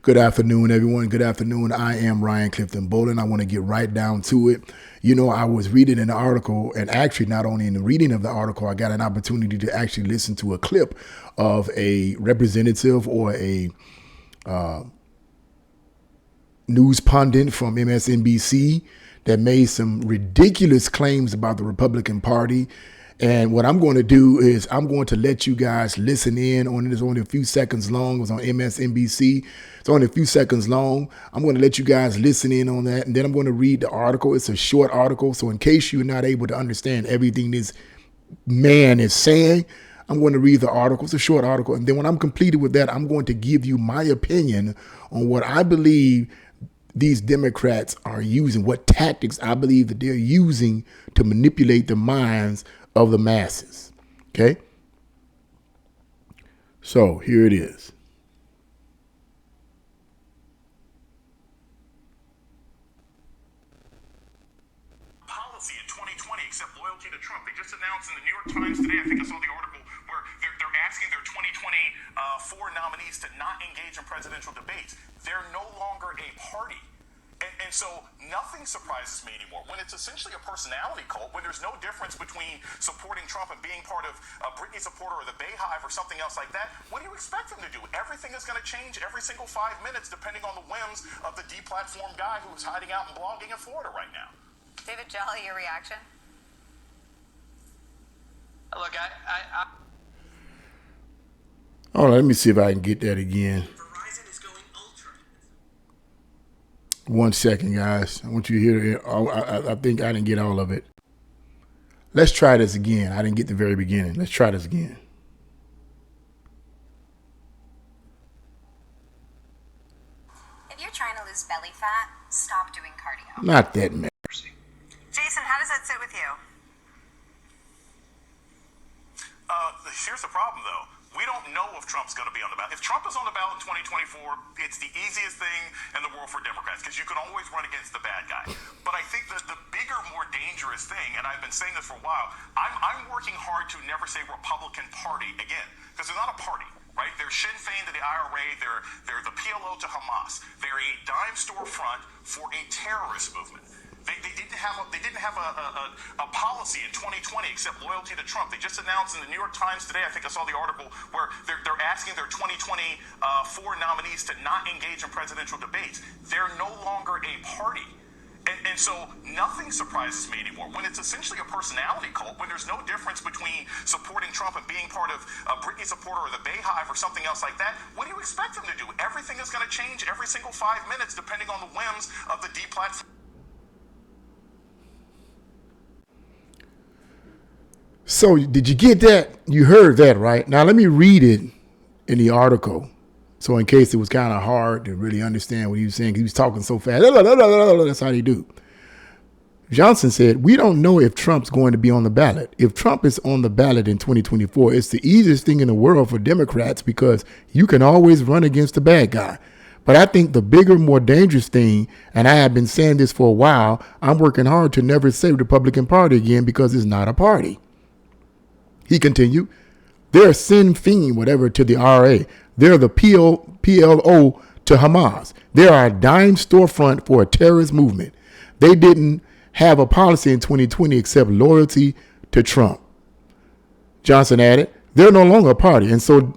Good afternoon, everyone. Good afternoon. I am Ryan Clifton Bolin. I want to get right down to it. You know, I was reading an article, and actually not only in the reading of the article, I got an opportunity to actually listen to a clip of a representative or a news pundit from MSNBC that made some ridiculous claims about the Republican Party. And what I'm going to do is I'm going to let you guys listen in on it. It's only a few seconds long. It was on MSNBC. It's only a few seconds long. I'm going to let you guys listen in on that. And then I'm going to read the article. It's a short article. So in case you're not able to understand everything this man is saying, I'm going to read the article. It's a short article. And then when I'm completed with that, I'm going to give you my opinion on what I believe these Democrats are using, what tactics I believe that they're using to manipulate the minds of the masses. Okay? So here it is. Policy in 2020 except loyalty to Trump. They just announced in the New York Times today, I think I saw the article, where they're asking their 2024 nominees to not engage in presidential debates. They're no longer a party. And so nothing surprises me anymore. When it's essentially a personality cult, when there's no difference between supporting Trump and being part of a Britney supporter or the Bayhive or something else like that, what do you expect them to do? Everything is going to change every single 5 minutes depending on the whims of the deplatformed guy who's hiding out and blogging in Florida right now. David Jelly, your reaction? Look, Oh, let me see if I can get that again. Verizon is going ultra. 1 second, guys. I want you to hear it. I think I didn't get all of it. Let's try this again. I didn't get the very beginning. Let's try this again. If you're trying to lose belly fat, stop doing cardio. Not that man. Jason, how does that sit with you? Here's the problem, though. We don't know if Trump's going to be on the ballot. If Trump is on the ballot in 2024, it's the easiest thing in the world for Democrats because you can always run against the bad guy. But I think that the bigger, more dangerous thing, and I've been saying this for a while, I'm working hard to never say Republican Party again because they're not a party. Right? They're Sinn Féin to the IRA. They're the PLO to Hamas. They're a dime store front for a terrorist movement. They didn't have a policy in 2020 except loyalty to Trump. They just announced in the New York Times today, I think I saw the article, where they're asking their 2024 nominees to not engage in presidential debates. They're no longer a party. And so nothing surprises me anymore. When it's essentially a personality cult, when there's no difference between supporting Trump and being part of a Britney supporter or the Bayhive or something else like that, what do you expect them to do? Everything is going to change every single 5 minutes depending on the whims of the deplatformed. So did you get that? You heard that, right? Now let me read it in the article. So in case it was kind of hard to really understand what he was saying, he was talking so fast. That's how they do. Johnson said, we don't know if Trump's going to be on the ballot. If Trump is on the ballot in 2024, it's the easiest thing in the world for Democrats because you can always run against the bad guy. But I think the bigger, more dangerous thing, and I have been saying this for a while, I'm working hard to never say Republican Party again because it's not a party. He continued, they're Sinn Féin, whatever, to the RA. They're the PLO to Hamas. They are a dime storefront for a terrorist movement. They didn't have a policy in 2020 except loyalty to Trump. Johnson added, they're no longer a party, and so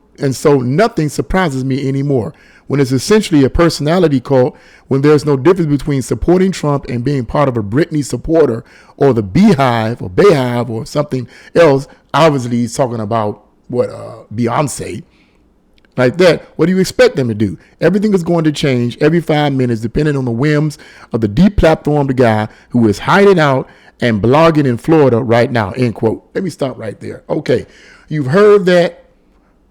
nothing surprises me anymore. When it's essentially a personality cult, when there's no difference between supporting Trump and being part of a Britney supporter or the Beehive or Bayhive or something else. Obviously, he's talking about Beyonce. Like that, what do you expect them to do? Everything is going to change every 5 minutes depending on the whims of the deplatformed guy who is hiding out and blogging in Florida right now, end quote. Let me stop right there. Okay, you've heard that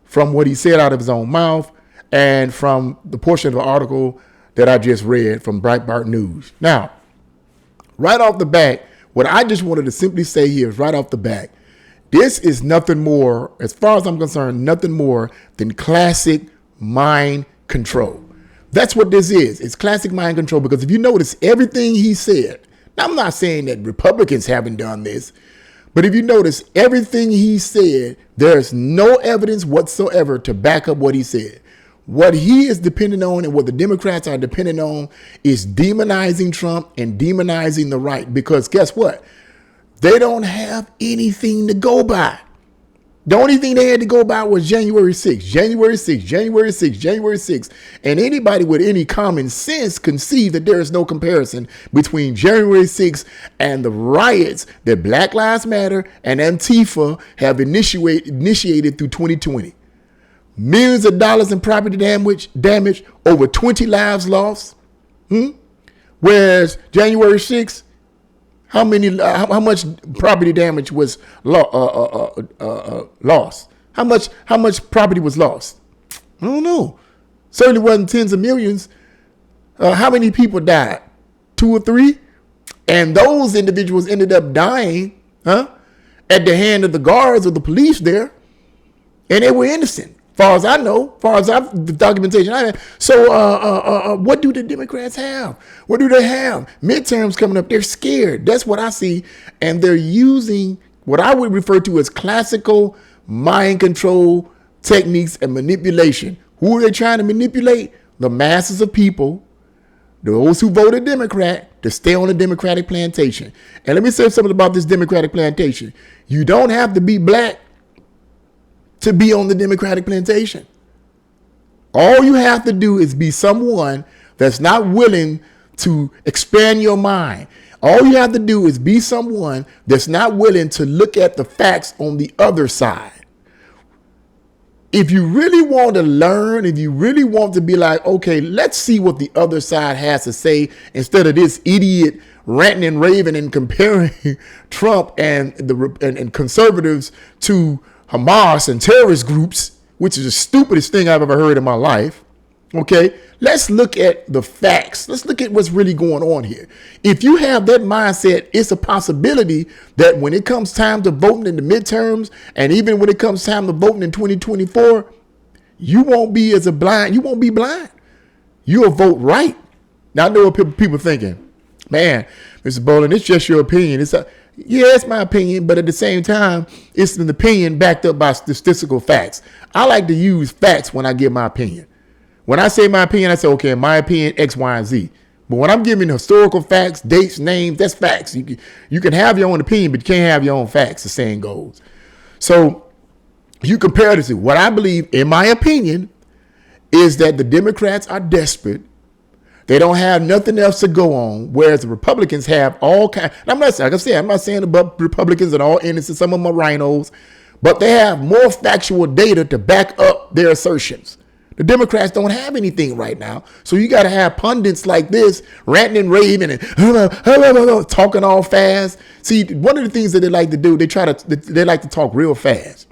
from what he said out of his own mouth and from the portion of the article that I just read from Breitbart News. Now, right off the bat, what I just wanted to simply say here is right off the bat, this is nothing more, as far as I'm concerned, nothing more than classic mind control. That's what this is. It's classic mind control because if you notice everything he said, now I'm not saying that Republicans haven't done this, but if you notice everything he said, there's no evidence whatsoever to back up what he said. What he is dependent on and what the Democrats are dependent on is demonizing Trump and demonizing the right. Because guess what? They don't have anything to go by. The only thing they had to go by was January 6th, January 6th, January 6th, January 6th. And anybody with any common sense can see that there is no comparison between January 6th and the riots that Black Lives Matter and Antifa have initiated through 2020. Millions of dollars in property damage, over 20 lives lost. Whereas January 6th, how much property damage was lost? How much property was lost? I don't know. Certainly wasn't tens of millions. How many people died? 2 or 3? And those individuals ended up dying, at the hand of the guards or the police there, and they were innocent. Far as I know, the documentation I have. So what do the Democrats have? What do they have? Midterms coming up. They're scared. That's what I see. And they're using what I would refer to as classical mind control techniques and manipulation. Who are they trying to manipulate? The masses of people, those who voted Democrat, to stay on the Democratic plantation. And let me say something about this Democratic plantation. You don't have to be black to be on the Democratic plantation. All you have to do is be someone that's not willing to expand your mind. All you have to do is be someone that's not willing to look at the facts on the other side. If you really want to learn, if you really want to be like, okay, let's see what the other side has to say instead of this idiot ranting and raving and comparing Trump and and conservatives to HAMAS and terrorist groups, which is the stupidest thing I've ever heard in my life. Okay, let's look at the facts. Let's look at what's really going on here. If you have that mindset, it's a possibility that when it comes time to voting in the midterms, and even when it comes time to voting in 2024, you won't be blind. You won't be blind. You'll vote right. Now I know what people thinking, man, Mr. Bolin, it's just your opinion. Yeah, it's my opinion, but at the same time, it's an opinion backed up by statistical facts. I like to use facts when I give my opinion. When I say my opinion, I say, okay, in my opinion, X, Y, and Z. But when I'm giving historical facts, dates, names, that's facts. You can have your own opinion, but you can't have your own facts, the saying goes. So you compare this to what I believe, in my opinion, is that the Democrats are desperate. They don't have nothing else to go on, whereas the Republicans have all kinds. I'm not saying about Republicans and all innocent. Some of them are rhinos, but they have more factual data to back up their assertions. The Democrats don't have anything right now, so you got to have pundits like this ranting and raving and talking all fast. See, one of the things that they like to do, they like to talk real fast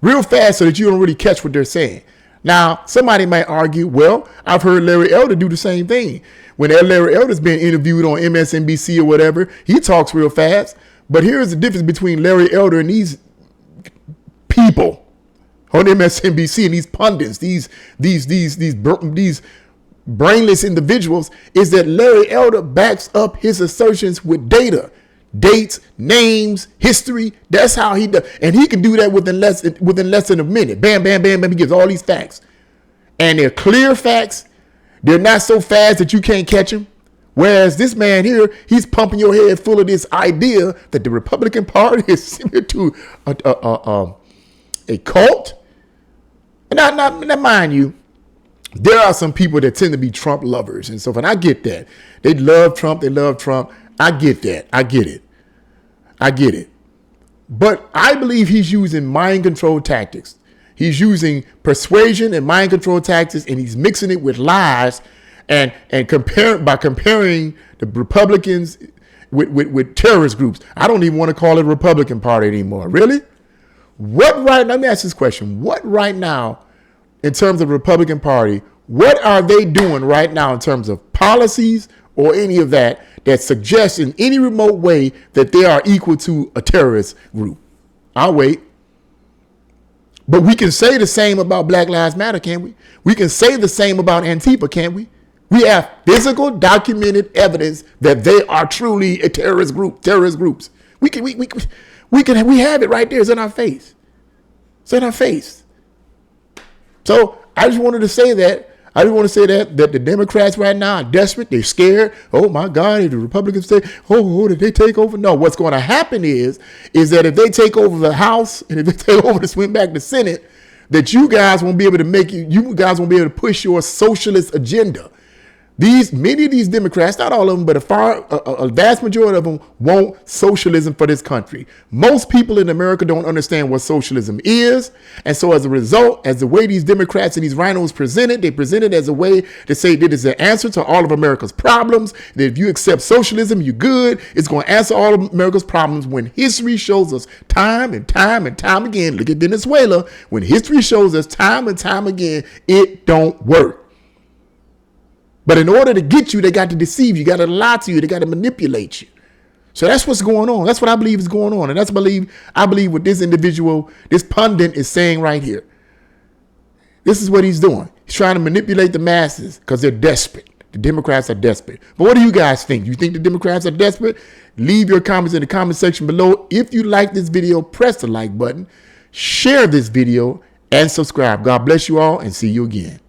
so that you don't really catch what they're saying. Now, somebody might argue, well, I've heard Larry Elder do the same thing. When Larry Elder's been interviewed on MSNBC or whatever, he talks real fast. But here's the difference between Larry Elder and these people on MSNBC and these pundits, these brainless individuals, is that Larry Elder backs up his assertions with data. Dates, names, history. That's how he does, and he can do that within less than a minute. Bam, bam, bam, bam. He gives all these facts, and they're clear facts. They're not so fast that you can't catch them. Whereas this man here, he's pumping your head full of this idea that the Republican Party is similar to a cult. And now, mind you, there are some people that tend to be Trump lovers and so forth. And I get that. They love Trump. I get that. I get it. But I believe he's using mind control tactics. He's using persuasion and mind control tactics, and he's mixing it with lies and comparing the Republicans with terrorist groups. I don't even want to call it Republican Party anymore. Really? Let me ask this question. What right now, in terms of the Republican Party, what are they doing right now in terms of policies or any of that suggests in any remote way that they are equal to a terrorist group? I'll wait. But we can say the same about Black Lives Matter, can't we? We can say the same about Antifa, can't we? We have physical, documented evidence that they are truly a terrorist groups. We have it right there. It's in our face. So I just wanted to say that. I just want to say that the Democrats right now are desperate. They're scared. Oh, my God, if the Republicans say, did they take over? No, what's going to happen is that if they take over the House and if they take over to swing back the Senate, that you guys won't be able to push your socialist agenda. Many of these Democrats, not all of them, but a vast majority of them want socialism for this country. Most people in America don't understand what socialism is. And so as a result, as the way these Democrats and these rhinos they present it as a way to say that it's the answer to all of America's problems. That if you accept socialism, you're good. It's going to answer all of America's problems, when history shows us time and time and time again. Look at Venezuela. When history shows us time and time again, it don't work. But in order to get you, they got to deceive you. Got to lie to you. They got to manipulate you. So that's what's going on. That's what I believe is going on. And I believe what this individual, this pundit is saying right here. This is what he's doing. He's trying to manipulate the masses because they're desperate. The Democrats are desperate. But what do you guys think? You think the Democrats are desperate? Leave your comments in the comment section below. If you like this video, press the like button, share this video, and subscribe. God bless you all, and see you again.